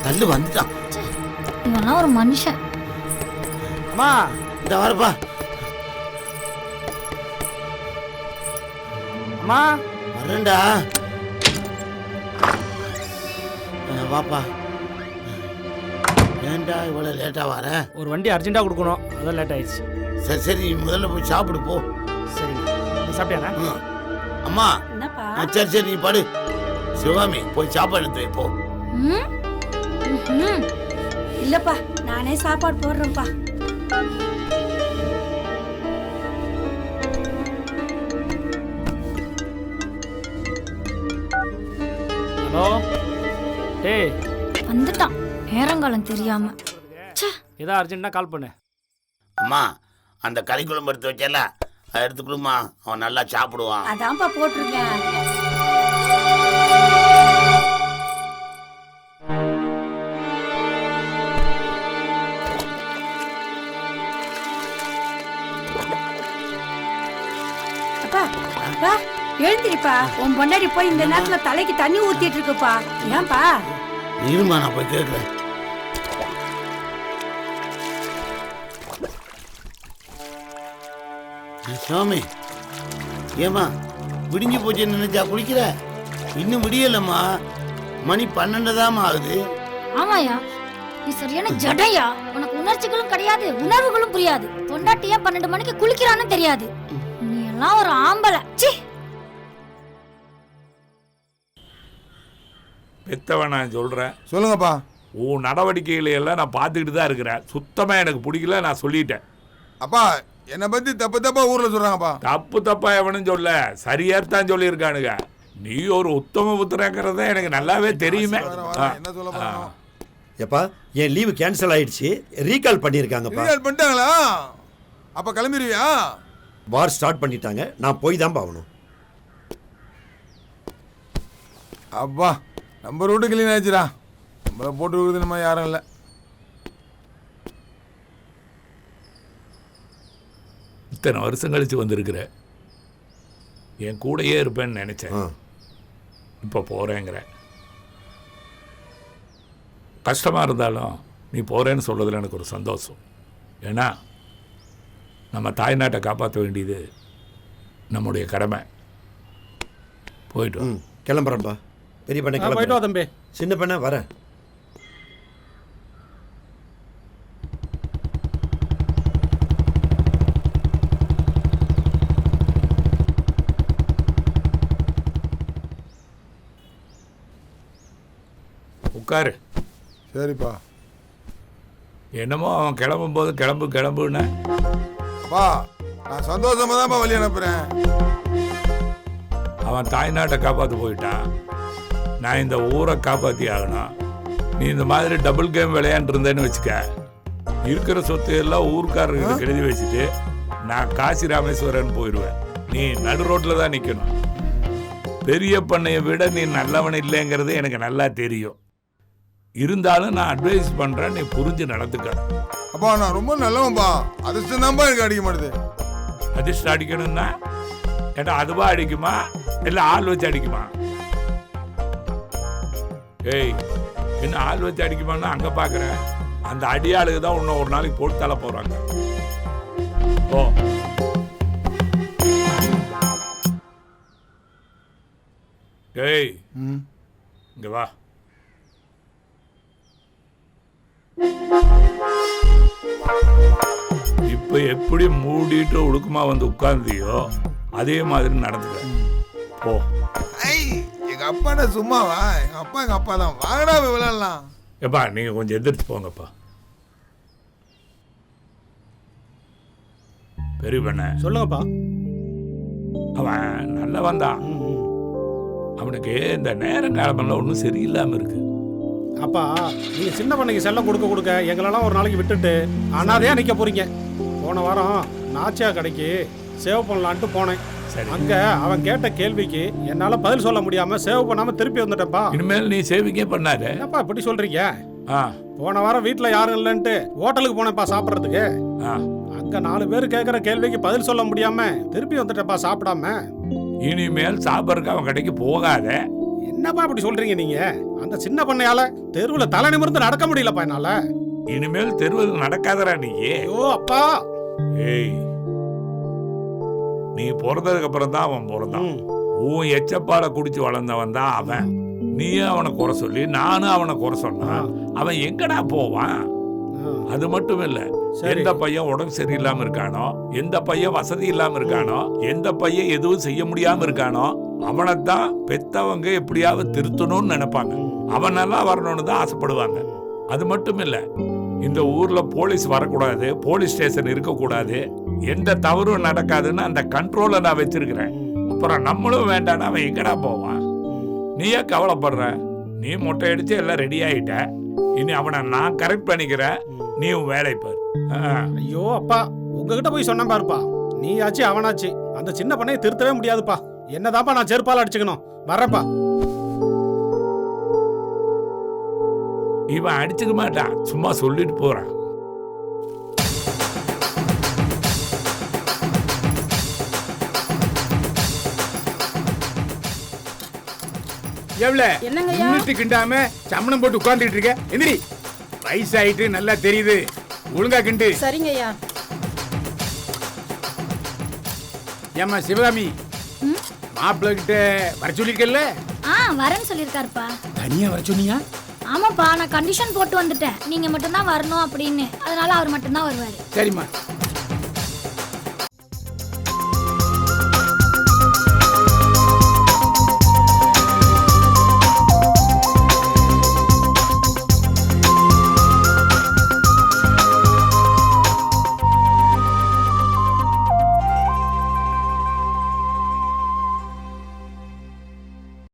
தள்ளு வந்துட்டான். இவெல்லாம் ஒரு மனுஷன். அம்மா இந்த வரப்பா. அம்மா வரேன்டா. வாப்பா. ஏன்டா இவ்வளவு லேட்டா வர? ஒரு வண்டி அர்ஜென்ட்டா கொடுக்கணும், அதான் லேட் ஆயிடுச்சு. சரி சரி, நீ முதல்ல போய் சாப்பிடு போ. சரி, நீ சாப்பிட்டியாண்ணா? அம்மா சரி சரி, நீ படு. சிவகாமி போய் சாப்பாடு எடுத்து வை போ. இல்லப்பா, நானே சாப்பாடு போடுறேன்ப்பா. ஹலோ டேய், வந்துட்டான் நேரங்காலம் தெரியாம. ஏதோ அர்ஜென்ட்னா கால் பண்ணு. அம்மா அந்த கறி குழம்பு எடுத்து வச்சல, அதை எடுத்துக்கணுமா? அவன் நல்லா சாப்பிடுவான். அதான்ப்பா போட்டிருக்கேன். அப்பா எழுந்திரிப்பா, உன் பொண்டாடி போய் இந்த நேரத்துல தலைக்கு தண்ணி ஊத்திட்டு இருக்குப்பா. ஏன்பா? இருமா, நான் போய் கேட்கிறேன். சுவாமி, ஏமா விடிஞ்சு போச்சுன்னு நினைச்சா குளிக்கிற? இன்னும் விடியலம்மா, மணி 12 தான் ஆகுது. ஆமாயா, நீ சரியான ஜடையா. உனக்கு உணர்ச்சிகளும் கிடையாது, உணர்வுகளும் புரியாது. பொண்டாட்டியா 12 மணிக்கு குளிக்கிறான்னு தெரியாது. நீ எல்லாம் ஒரு ஆம்பளை. பெத்தவன் நான் சொல்கிறேன். சொல்லுங்கப்பா. உன் நடவடிக்கைகளை எல்லாம் நான் பார்த்துக்கிட்டு தான் இருக்கிறேன். சுத்தமாக எனக்கு பிடிக்கல, நான் சொல்லிட்டேன். அப்பா என்னை பற்றி தப்பு தப்பா ஊரில் சொல்கிறாங்கப்பா. தப்பு தப்பா எவனும் சொல்ல, சரியாத்தான் சொல்லியிருக்கானுங்க. நீ ஒரு உத்தம புத்திரங்கிறத எனக்கு நல்லாவே தெரியுமே. என்ன சொல்ல போறோம்? எப்பா என் லீவு கேன்சல் ஆயிடுச்சு, ரீகால் பண்ணியிருக்காங்கப்பா. ரீகால் பண்ணிட்டாங்களா? அப்போ கிளம்பிடுவியா? வார் ஸ்டார்ட் பண்ணிட்டாங்க, நான் போய் தான் பாவணும். அப்பா நம்ம ரூட்டு கிளீன் ஆயிடுச்சுடா. நம்மளை போட்டு விடுறது நம்ம யாரும் இல்லை. இத்தனை வருஷம் கழிச்சு வந்திருக்கிற, என் கூடையே இருப்பேன்னு நினைச்சேன். இப்போ போறேங்கிற. கஷ்டமா இருந்தாலும் நீ போறேன்னு சொல்றதுல எனக்கு ஒரு சந்தோஷம். ஏன்னா நம்ம தாய்நாட்டை காப்பாற்ற வேண்டியது நம்முடைய கடமை. போயிட்டு கிளம்புறேன்பா. பெரிய பண்ண போயிட்டு வா தம்பி. சின்ன பண்ண வரேன். உட்காரு. சரிப்பா. என்னமோ அவன் கிளம்பும் போது கிளம்புன்னு. அப்பா நான் சந்தோஷமா தான்ப்பா வழி அனுப்புறேன். அவன் தாய்நாட்டை காப்பாற்ற போயிட்டான், நான் இந்த ஊரை காப்பாற்றி ஆகணும். நீ இந்த மாதிரி டபுள் கேம் விளையாண்டுருந்தேன்னு வச்சுக்க, இருக்கிற சொத்து எல்லாம் ஊர்க்காரர்கிட்ட எழுதி வச்சுட்டு நான் காசி ராமேஸ்வரன் போயிடுவேன். நீ நடு ரோட்டில் தான் நிற்கணும். பெரிய பண்ணையை விட நீ நல்லவன் இல்லைங்கிறது எனக்கு நல்லா தெரியும். இருந்தாலும் நான் அட்வைஸ் பண்ணுறேன், நீ புரிஞ்சு நடந்துக்க. அப்பா நான் ரொம்ப நல்லவன்பா, அதிர்ஷ்டம் தான்ப்பா எனக்கு அடிக்க மாட்டேது. அதிர்ஷ்டம் அடிக்கணும்னா ஏன்னா அதுவா அடிக்குமா இல்லை ஆள் வச்சு அடிக்குமா? ஏய், என்ன ஆள் வச்சு அடிக்குமான்னா அங்கே பார்க்குறேன். அந்த அடியாளுக்கு தான் இன்னும் ஒரு நாளைக்கு போட்டு தள்ள போகிறாங்க. ஓ ஏய், இங்க வா. இப்ப எப்படி மூடிட்டு ஒழுக்கமா வந்து உட்கார்ந்தியோ அதே மாதிரி நடந்துக்க. போ. எங்க அப்பா என்ன சும்மாவா? எங்க அப்பா தான். வாங்கடா போய் விளையாடலாம். எப்பா நீங்க கொஞ்சம் எதிர்த்து போங்கப்பா. பெரிய பண்ண சொல்லுங்கப்பா. அவன் நல்லவன் தான். அவனுக்கு இந்த நேரங்காலமெல்லாம் ஒன்றும் சரியில்லாம இருக்கு. அப்பா நீங்க சின்ன பண்ணைக்கு செல்லம் கொடுக்க கொடுக்க எங்களெல்லாம் ஒரு நாளைக்கு விட்டுட்டு அனாதையா நிக்க போறீங்க. போன வாரம் நாச்சியா கடைக்கு சேவ் பண்ணலான்ட்டு போனேன். சரி. அங்க அவன் கேட்ட கேள்விக்கு என்னால பதில் சொல்ல முடியாம சேவ் பண்ணாம திருப்பி வந்துட்டேன்ப்பா. இனிமேல் நீ சேவிங்கே பண்ணாரு. என்னப்பா இப்படி சொல்றீங்க? ஆ போன வாரம் வீட்டுல யாரும் இல்லைன்ட்டு ஹோட்டலுக்கு போனேன்ப்பா சாப்பிட்றதுக்கு. ஆ அங்க 4 பேர் கேட்குற கேள்விக்கு பதில் சொல்ல முடியாம திருப்பி வந்துட்டேன்ப்பா சாப்பிடாம. இனிமேல் சாப்பிட்றதுக்கு அவன் கடைக்கு போகாத. என்னப்பா இப்படி சொல்றீங்க நீங்க? அந்த சின்ன பண்ணையால தெருவுல தலை நிமிர்ந்து நடக்க முடியலப்பா என்னால. இனிமேல் தெருவில் நடக்காதரா நீ. ஐயோ அப்பா. ஏய், நீ பிறந்ததுக்கு அப்புறம் தான் அவன் பிறந்தான். உன் எச்சப்பாலை குடிச்சு வளர்ந்தவன் தான் அவன். நீயும் அவனை குறை சொல்லி நானும் அவனை குறை சொன்னா அவன் எங்கடா போவான்? அது மட்டும் இல்ல, எந்த பையன் உடம்பு சரியில்லாம இருக்கானோ, எந்த பையன் வசதி இல்லாம இருக்கானோ, எந்த பையன் எதுவும் செய்ய முடியாம இருக்கானோ அவனைத்தான் பெத்தவங்க எப்படியாவது திருத்தணும்னு நினைப்பாங்க. அவன் நல்லா வரணும்னு தான் ஆசைப்படுவாங்க. அது மட்டும் இல்ல, இந்த ஊர்ல போலீஸ் வரக்கூடாது, போலீஸ் ஸ்டேஷன் இருக்கக்கூடாது, எந்த தவறும் நடக்காதுன்னு அந்த கண்ட்ரோலை நான் வச்சிருக்கிறேன். அப்புறம் நம்மளும் வேண்டாம், அவன் எங்கடா போவான்? நீயே கவலைப்படுற. நீ மொட்டை அடிச்சு எல்லாம் ரெடி ஆயிட்ட. இனி அவனை நான் கரெக்ட் பண்ணிக்கிறேன், நீ உன் வேலை பாரு. ஐயோ அப்பா, உங்ககிட்ட போய் சொன்ன பாருப்பா. நீ ஆச்சு அவனாச்சு, அந்த சின்ன பண்ணையை திருத்தவே முடியாதுப்பா. என்னதான்ப்பா நான் செருப்பால் அடிச்சுக்கணும். வர்றப்பா. இவன் அடிச்சுக்க மாட்டான், சும்மா சொல்லிட்டு போறான். எவ்வளவு கிண்டாம சம்மணம் போட்டு உட்கார்ந்துட்டு இருக்க? எந்திரி, வயசாயிட்டு நல்லா தெரியுது, ஒழுங்கா கிண்டு. சரிங்கய்யா. ஏமா சிவகாமி, மாப்பிள்ளை கிட்ட வர சொல்லிருக்கல? வரேன்னு சொல்லியிருக்காருப்பா. தனியா வர சொன்னியா? ஆமாப்பா, நான் கண்டிஷன் போட்டு வந்துட்டேன், நீங்க மட்டும்தான் வரணும் அப்படின்னு. அதனால அவர் மட்டும்தான் வருவாரு. சரிம்மா.